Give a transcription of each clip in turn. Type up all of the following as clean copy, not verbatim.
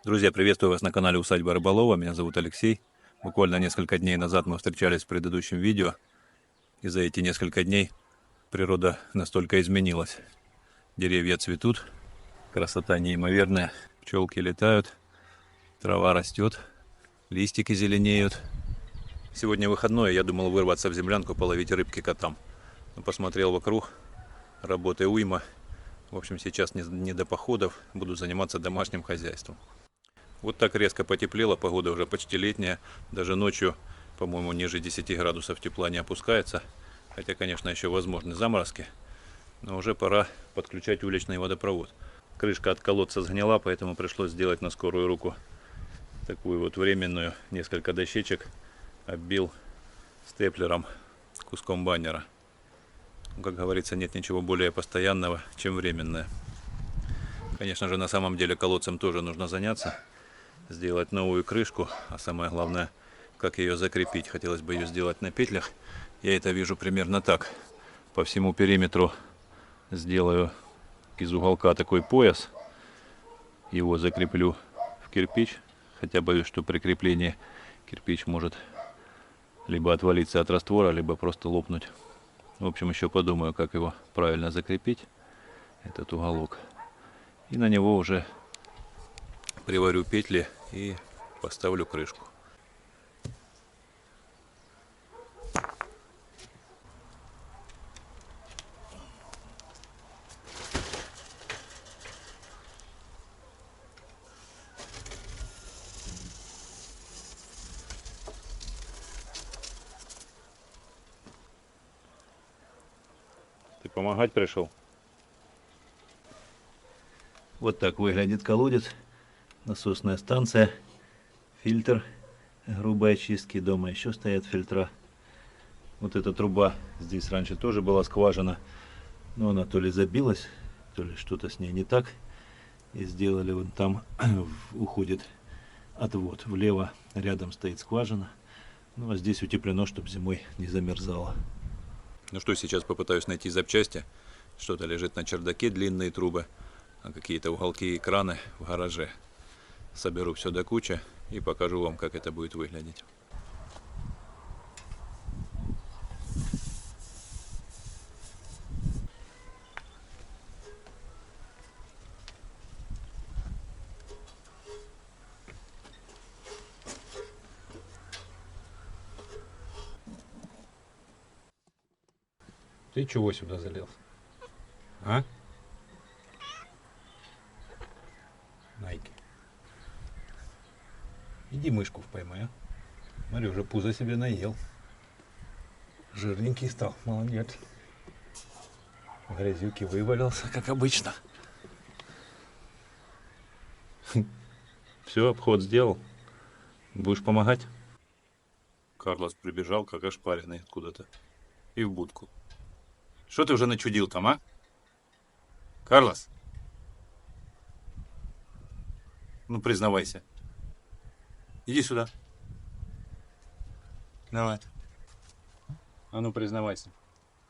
Друзья, приветствую вас на канале Усадьба Рыболова. Меня зовут Алексей. Буквально несколько дней назад мы встречались в предыдущем видео. И за эти несколько дней природа настолько изменилась. Деревья цветут, красота неимоверная. Пчелки летают, трава растет, листики зеленеют. Сегодня выходной, я думал вырваться в землянку, половить рыбки котам. Но посмотрел вокруг, работы уйма. В общем, сейчас не до походов, буду заниматься домашним хозяйством. Вот так резко потеплело, погода уже почти летняя. Даже ночью, по-моему, ниже 10 градусов тепла не опускается. Хотя, конечно, еще возможны заморозки. Но уже пора подключать уличный водопровод. Крышка от колодца сгнила, поэтому пришлось сделать на скорую руку такую вот временную. Несколько дощечек оббил степлером, куском баннера. Как говорится, нет ничего более постоянного, чем временное. Конечно же, на самом деле колодцем тоже нужно заняться. Сделать новую крышку, а самое главное, как ее закрепить. Хотелось бы ее сделать на петлях. Я это вижу примерно так. По всему периметру сделаю из уголка такой пояс. Его закреплю в кирпич. Хотя боюсь, что при креплении кирпич может либо отвалиться от раствора, либо просто лопнуть. В общем, еще подумаю, как его правильно закрепить, этот уголок. И на него уже приварю петли и поставлю крышку. Ты помогать пришел? Вот так выглядит колодец. Насосная станция, фильтр грубой очистки. Дома еще стоят фильтра. Вот эта труба, здесь раньше тоже была скважина, но она то ли забилась, то ли что-то с ней не так. И сделали вон там, уходит отвод влево, рядом стоит скважина. Ну а здесь утеплено, чтобы зимой не замерзало. Ну что, сейчас попытаюсь найти запчасти. Что-то лежит на чердаке, длинные трубы, а какие-то уголки и краны в гараже. Соберу все до кучи и покажу вам, как это будет выглядеть. Ты чего сюда залез? А? Найки. Иди мышку поймай, а? Смотри, уже пузо себе наел. Жирненький стал, молодец. В грязюке вывалился, как обычно. Все, обход сделал. Будешь помогать? Карлос прибежал, как ошпаренный откуда-то. И в будку. Что ты уже начудил там, а? Карлос? Ну, признавайся. Иди сюда. Давай. А ну, признавайся.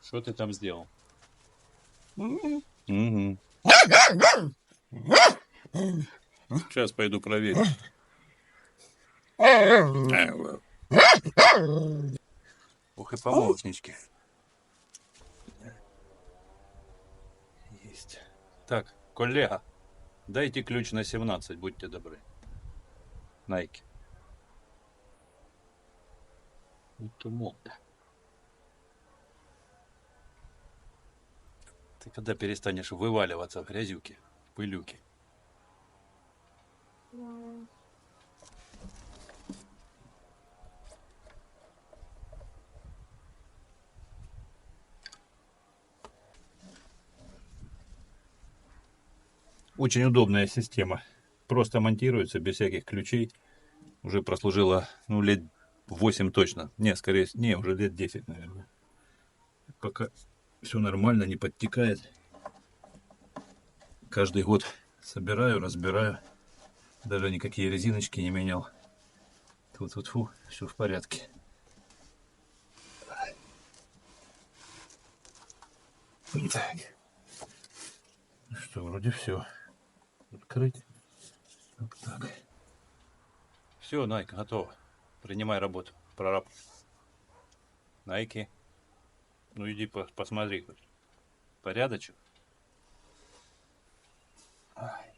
Что ты там сделал? Угу. Сейчас пойду проверю. Ох и помощнички. Есть. Так, коллега, дайте ключ на 17, будьте добры. Найки. Ты когда перестанешь вываливаться в грязюке, в пылюке? Очень удобная система. Просто монтируется без всяких ключей. Уже прослужила, ну, лет 8 точно. Не, скорее, не, уже лет 10, наверное. Пока все нормально, не подтекает. Каждый год собираю, разбираю. Даже никакие резиночки не менял. Фу, все в порядке. Так. Ну что, вроде все. Открыть. Вот так. Все, Найка, готово. Принимай работу, прораб. Найки, ну иди посмотри хоть. Порядочек? Ай.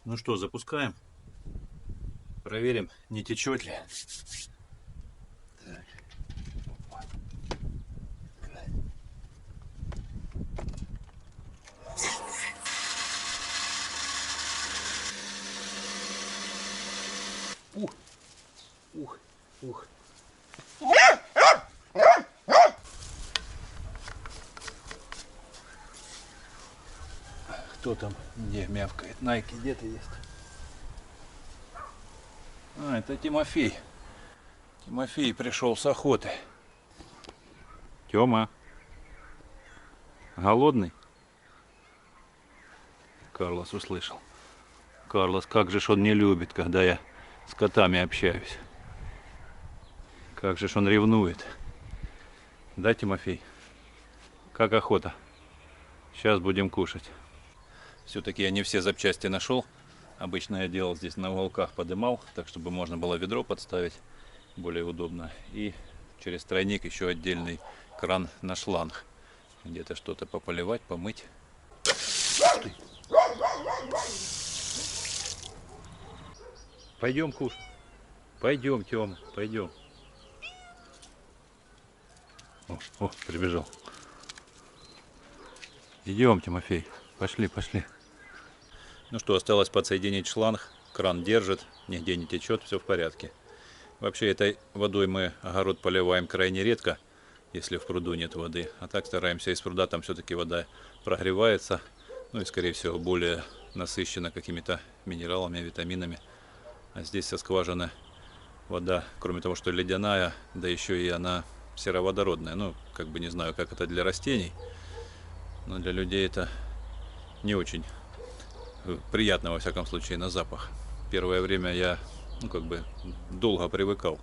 Ну что, запускаем. Проверим, не течет ли. Так. Ух, ух, ух. Кто там, где мявкает? Найки, где ты есть? А, это Тимофей. Тимофей пришел с охоты. Тёма, голодный? Карлос услышал. Карлос, как же ж он не любит, когда я с котами общаюсь. Как же ж он ревнует. Да, Тимофей? Как охота? Сейчас будем кушать. Все-таки я не все запчасти нашел. Обычно я делал здесь на уголках, подымал, так чтобы можно было ведро подставить, более удобно. И через тройник еще отдельный кран на шланг. Где-то что-то пополивать, помыть. Пойдем кушать. Пойдем, Тёма, пойдем. О, прибежал. Идем, Тимофей. Пошли, пошли. Ну что, осталось подсоединить шланг. Кран держит, нигде не течет, все в порядке. Вообще этой водой мы огород поливаем крайне редко, если в пруду нет воды. А так стараемся из пруда, там все-таки вода прогревается. Ну и скорее всего более насыщена какими-то минералами, витаминами. А здесь со скважины вода, кроме того, что ледяная, да еще и она сероводородная. Ну, как бы не знаю, как это для растений, но для людей это не очень приятно, во всяком случае, на запах. Первое время я, долго привыкал.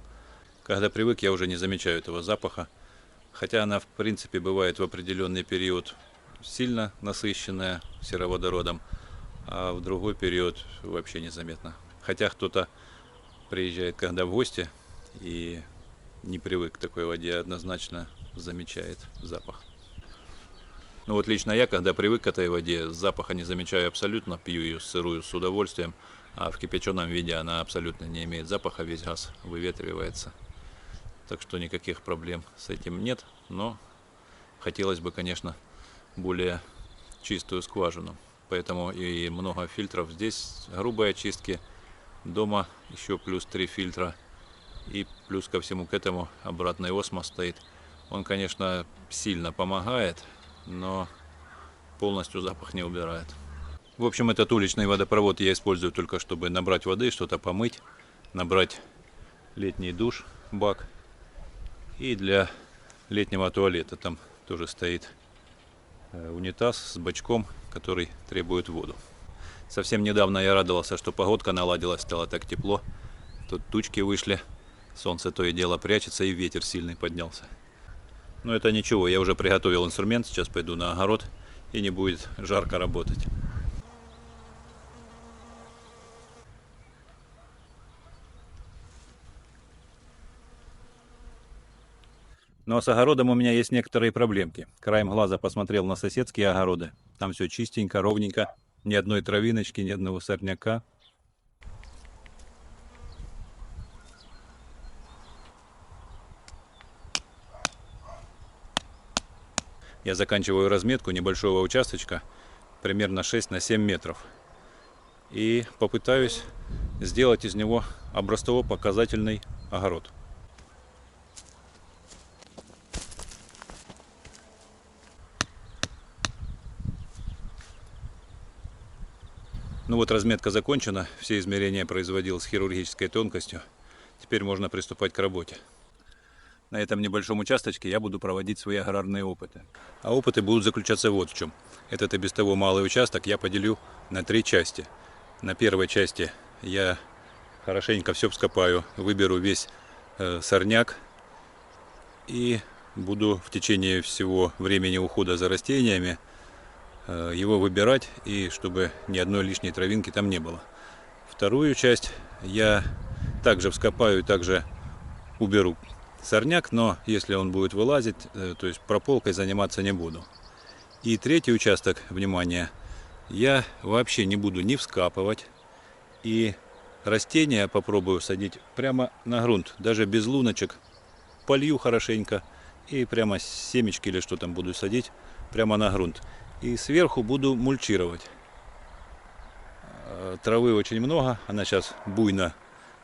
Когда привык, я уже не замечаю этого запаха. Хотя она, в принципе, бывает в определенный период сильно насыщенная сероводородом, а в другой период вообще незаметно. Хотя кто-то приезжает когда в гости и не привык к такой воде, однозначно замечает запах. Ну вот лично я, когда привык к этой воде, запаха не замечаю абсолютно, пью ее сырую с удовольствием, а в кипяченом виде она абсолютно не имеет запаха, весь газ выветривается. Так что никаких проблем с этим нет, но хотелось бы, конечно, более чистую скважину. Поэтому и много фильтров. Здесь грубые очистки, дома еще плюс 3 фильтра. И плюс ко всему к этому обратный осмос стоит. Он, конечно, сильно помогает, но полностью запах не убирает. В общем, этот уличный водопровод я использую только чтобы набрать воды, что-то помыть, набрать летний душ, бак. И для летнего туалета там тоже стоит унитаз с бачком, который требует воду. Совсем недавно я радовался, что погодка наладилась, стало так тепло. Тут тучки вышли, солнце то и дело прячется, и ветер сильный поднялся. Но это ничего, я уже приготовил инструмент, сейчас пойду на огород, и не будет жарко работать. Ну а с огородом у меня есть некоторые проблемки. Краем глаза посмотрел на соседские огороды. Там все чистенько, ровненько. Ни одной травиночки, ни одного сорняка. Я заканчиваю разметку небольшого участочка, примерно 6 на 7 метров. И попытаюсь сделать из него образцово-показательный огород. Ну вот разметка закончена, все измерения производил с хирургической тонкостью. Теперь можно приступать к работе. На этом небольшом участочке я буду проводить свои аграрные опыты. А опыты будут заключаться вот в чем. Этот и без того малый участок я поделю на 3 части. На первой части я хорошенько все вскопаю, выберу весь сорняк и буду в течение всего времени ухода за растениями его выбирать, и чтобы ни одной лишней травинки там не было. Вторую часть я также вскопаю и также уберу сорняк, но если он будет вылазить, то есть прополкой заниматься не буду. И третий участок, внимание, я вообще не буду ни вскапывать, и растения попробую садить прямо на грунт, даже без луночек. Полью хорошенько и прямо семечки или что там буду садить прямо на грунт. И сверху буду мульчировать. Травы очень много, она сейчас буйно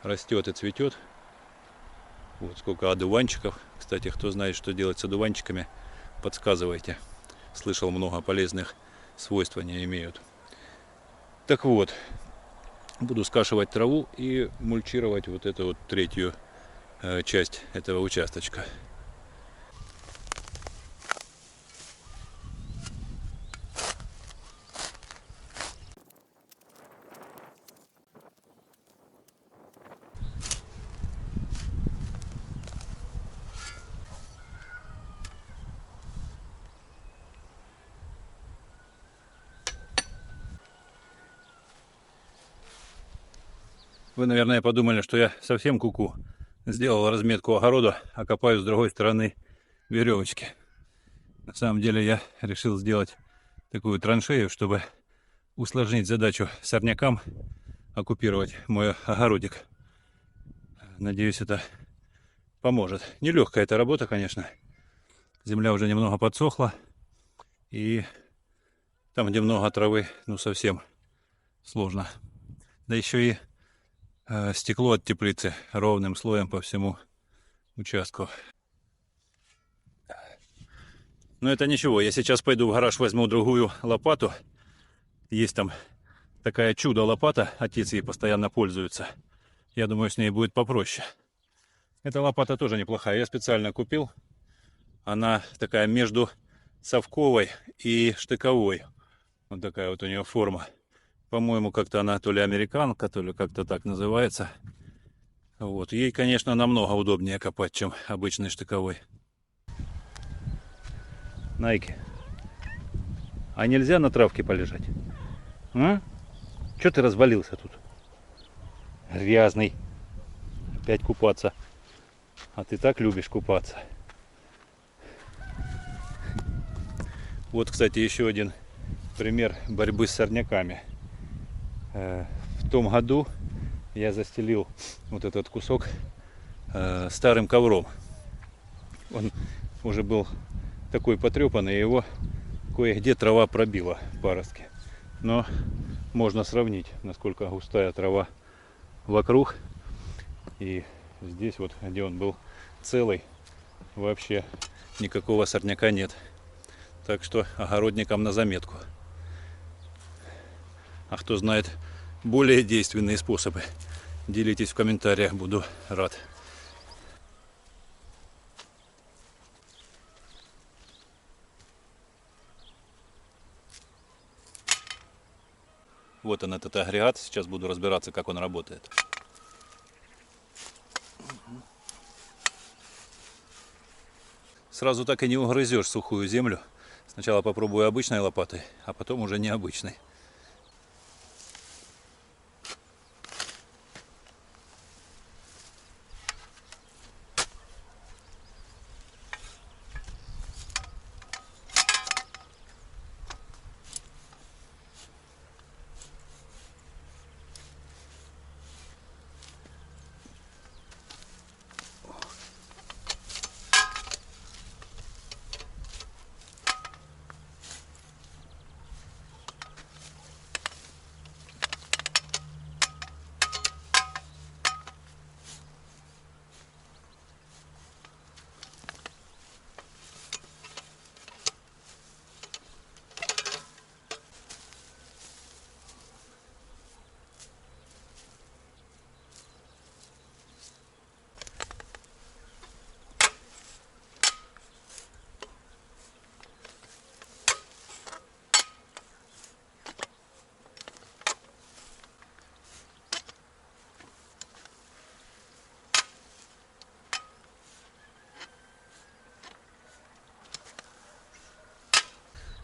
растет и цветет. Вот сколько одуванчиков. Кстати, кто знает, что делать с одуванчиками, подсказывайте. Слышал, много полезных свойств они имеют. Так вот, буду скашивать траву и мульчировать вот эту вот третью часть этого участочка. Вы, наверное, подумали, что я совсем куку. Сделал разметку огорода, а копаю с другой стороны веревочки. На самом деле я решил сделать такую траншею, чтобы усложнить задачу сорнякам оккупировать мой огородик. Надеюсь, это поможет. Нелегкая эта работа, конечно. Земля уже немного подсохла. И там, где много травы, ну совсем сложно. Да еще и стекло от теплицы ровным слоем по всему участку. Но это ничего, я сейчас пойду в гараж, возьму другую лопату. Есть там такая чудо-лопата, отец ей постоянно пользуется. Я думаю, с ней будет попроще. Эта лопата тоже неплохая, я специально купил. Она такая между совковой и штыковой. Вот такая вот у нее форма. По-моему, как-то она то ли американка, то ли как-то так называется. Вот. Ей, конечно, намного удобнее копать, чем обычный штыковой. Найки, а нельзя на травке полежать? А? Че ты развалился тут? Грязный. Опять купаться. А ты так любишь купаться. Вот, кстати, еще один пример борьбы с сорняками. В том году я застелил вот этот кусок старым ковром. Он уже был такой потрепанный, его кое-где трава пробила в паростке. Но можно сравнить, насколько густая трава вокруг. И здесь вот, где он был целый, вообще никакого сорняка нет. Так что огородникам на заметку. А кто знает более действенные способы, делитесь в комментариях, буду рад. Вот он, этот агрегат. Сейчас буду разбираться, как он работает. Сразу так и не угрызешь сухую землю. Сначала попробую обычной лопатой, а потом уже необычной.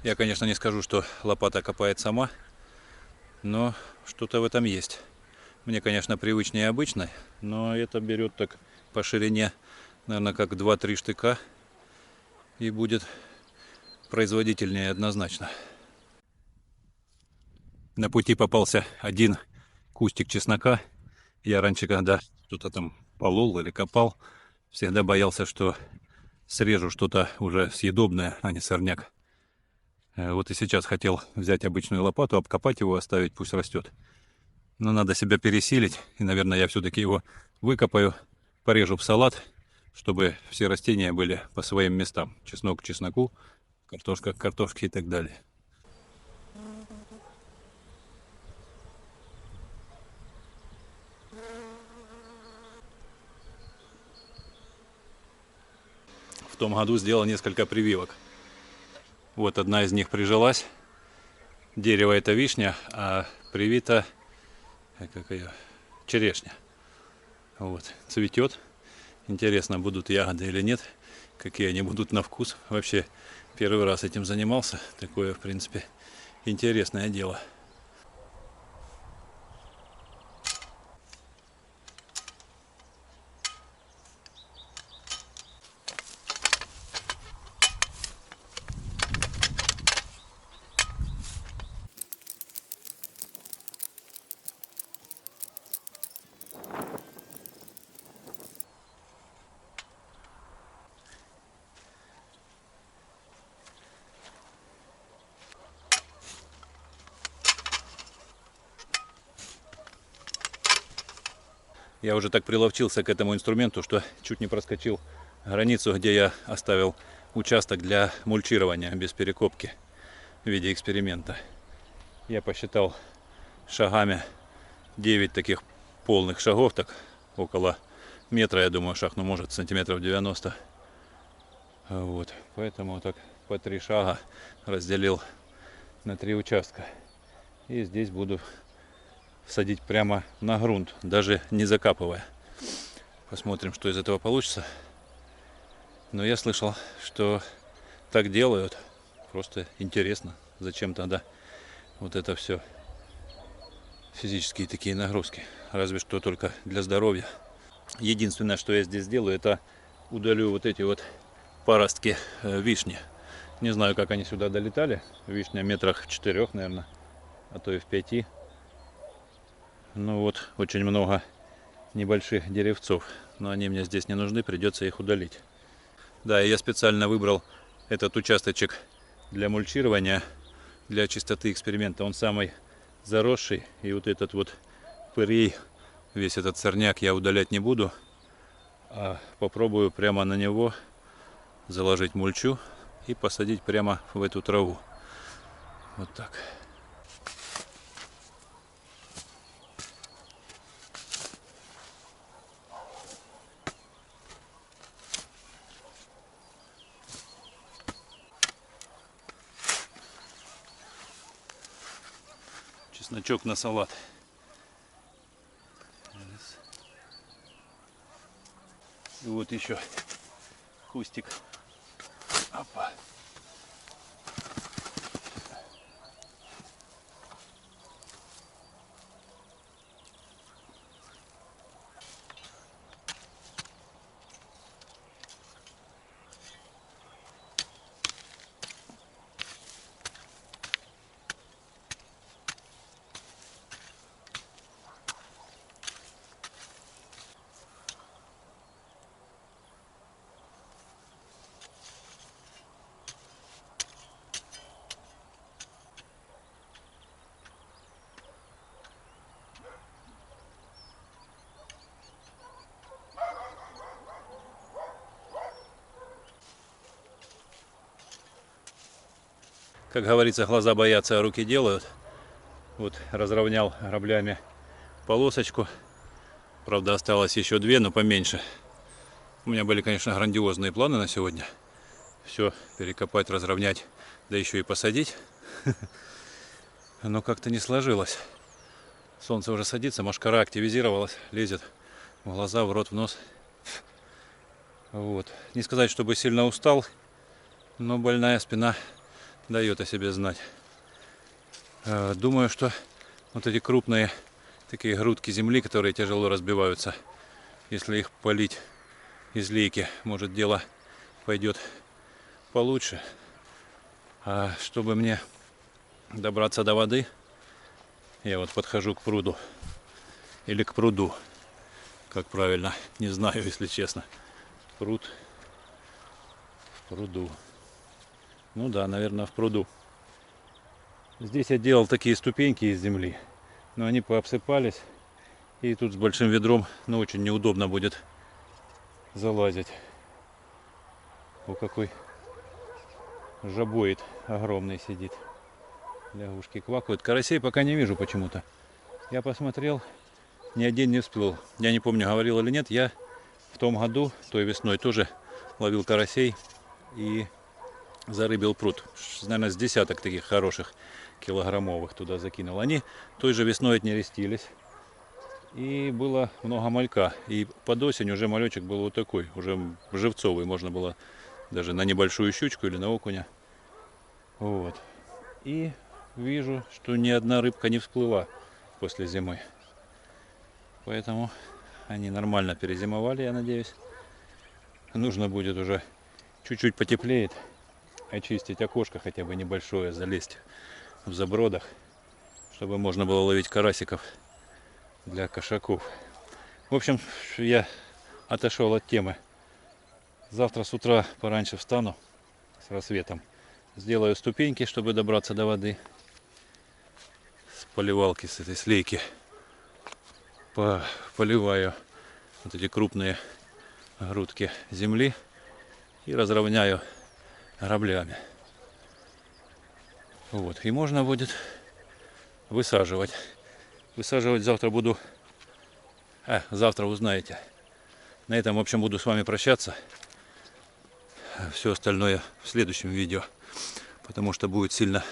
Я, конечно, не скажу, что лопата копает сама, но что-то в этом есть. Мне, конечно, привычнее обычной, но это берет так по ширине, наверное, как 2-3 штыка и будет производительнее однозначно. На пути попался один кустик чеснока. Я раньше, когда что-то там полол или копал, всегда боялся, что срежу что-то уже съедобное, а не сорняк. Вот и сейчас хотел взять обычную лопату, обкопать его, оставить, пусть растет. Но надо себя пересилить, и, наверное, я все-таки его выкопаю, порежу в салат, чтобы все растения были по своим местам. Чеснок к чесноку, картошка к картошке и так далее. В том году сделал несколько прививок. Вот одна из них прижилась. Дерево это вишня, а привита черешня. Вот, цветет. Интересно, будут ягоды или нет, какие они будут на вкус. Вообще, первый раз этим занимался. Такое, в принципе, интересное дело. Я уже так приловчился к этому инструменту, что чуть не проскочил границу, где я оставил участок для мульчирования без перекопки в виде эксперимента. Я посчитал шагами 9 таких полных шагов, так около метра, я думаю, шаг, ну может сантиметров 90. Вот, поэтому так по 3 шага разделил на 3 участка. И здесь буду садить прямо на грунт, даже не закапывая. Посмотрим, что из этого получится. Но я слышал, что так делают. Просто интересно, зачем тогда вот это все, физические такие нагрузки. Разве что только для здоровья. Единственное, что я здесь сделаю, это удалю вот эти вот паростки вишни. Не знаю, как они сюда долетали. Вишня метрах в 4, наверное, а то и в 5. Ну вот, очень много небольших деревцов, но они мне здесь не нужны, придется их удалить. Да, и я специально выбрал этот участочек для мульчирования, для чистоты эксперимента. Он самый заросший, и вот этот вот пырей, весь этот сорняк я удалять не буду, а попробую прямо на него заложить мульчу и посадить прямо в эту траву. Вот так. Чесночок на салат. И вот еще кустик. Опа. Как говорится, глаза боятся, а руки делают. Вот разровнял граблями полосочку. Правда, осталось еще 2, но поменьше. У меня были, конечно, грандиозные планы на сегодня. Все перекопать, разровнять, да еще и посадить. Но как-то не сложилось. Солнце уже садится, мошкара активизировалась, лезет в глаза, в рот, в нос. Вот. Не сказать, чтобы сильно устал, но больная спина дает о себе знать. Думаю, что вот эти крупные такие грудки земли, которые тяжело разбиваются, если их полить из лейки, может, дело пойдет получше. А чтобы мне добраться до воды, я вот подхожу к пруду. Или к пруду. Как правильно, не знаю, если честно. Пруд. В пруду. Ну да, наверное, в пруду. Здесь я делал такие ступеньки из земли, но они пообсыпались. И тут с большим ведром, ну, очень неудобно будет залазить. О, какой жабоид огромный сидит. Лягушки квакают. Карасей пока не вижу почему-то. Я посмотрел, ни один не всплыл. Я не помню, говорил или нет, я в том году, той весной, тоже ловил карасей и зарыбил пруд. Наверное, с десяток таких хороших килограммовых туда закинул. Они той же весной отнерестились. И было много малька. И под осень уже малечек был вот такой, уже живцовый. Можно было даже на небольшую щучку или на окуня. Вот. И вижу, что ни одна рыбка не всплыла после зимы. Поэтому они нормально перезимовали, я надеюсь. Нужно будет уже чуть-чуть потеплеет, очистить окошко хотя бы небольшое, залезть в забродах, чтобы можно было ловить карасиков для кошаков. В общем, я отошел от темы. Завтра с утра пораньше встану с рассветом. Сделаю ступеньки, чтобы добраться до воды. С поливалки, с этой слейки. Поливаю вот эти крупные грудки земли и разровняю граблями. Вот. И можно будет высаживать. Высаживать завтра буду. Завтра узнаете. На этом, в общем, буду с вами прощаться. Все остальное в следующем видео. Потому что будет сильно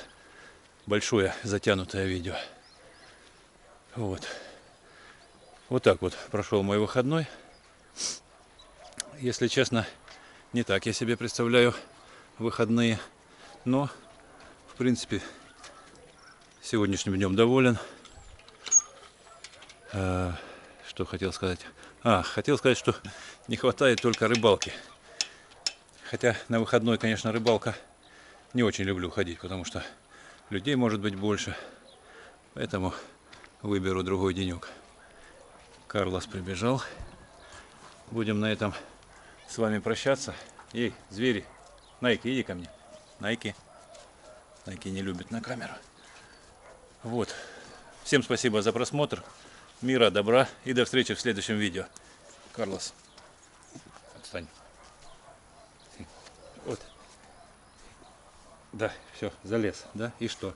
большое затянутое видео. Вот. Вот так вот прошел мой выходной. Если честно, не так я себе представляю выходные. Но, в принципе, сегодняшним днем доволен. Что хотел сказать? Хотел сказать, что не хватает только рыбалки. Хотя на выходной, конечно, рыбалка не очень люблю ходить, потому что людей может быть больше. Поэтому выберу другой денек. Карлос прибежал. Будем на этом с вами прощаться. Эй, звери, Найки, иди ко мне. Найки. Найки не любит на камеру. Вот. Всем спасибо за просмотр. Мира, добра и до встречи в следующем видео. Карлос, отстань. Вот. Да, все, залез, да? И что?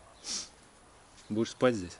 Будешь спать здесь?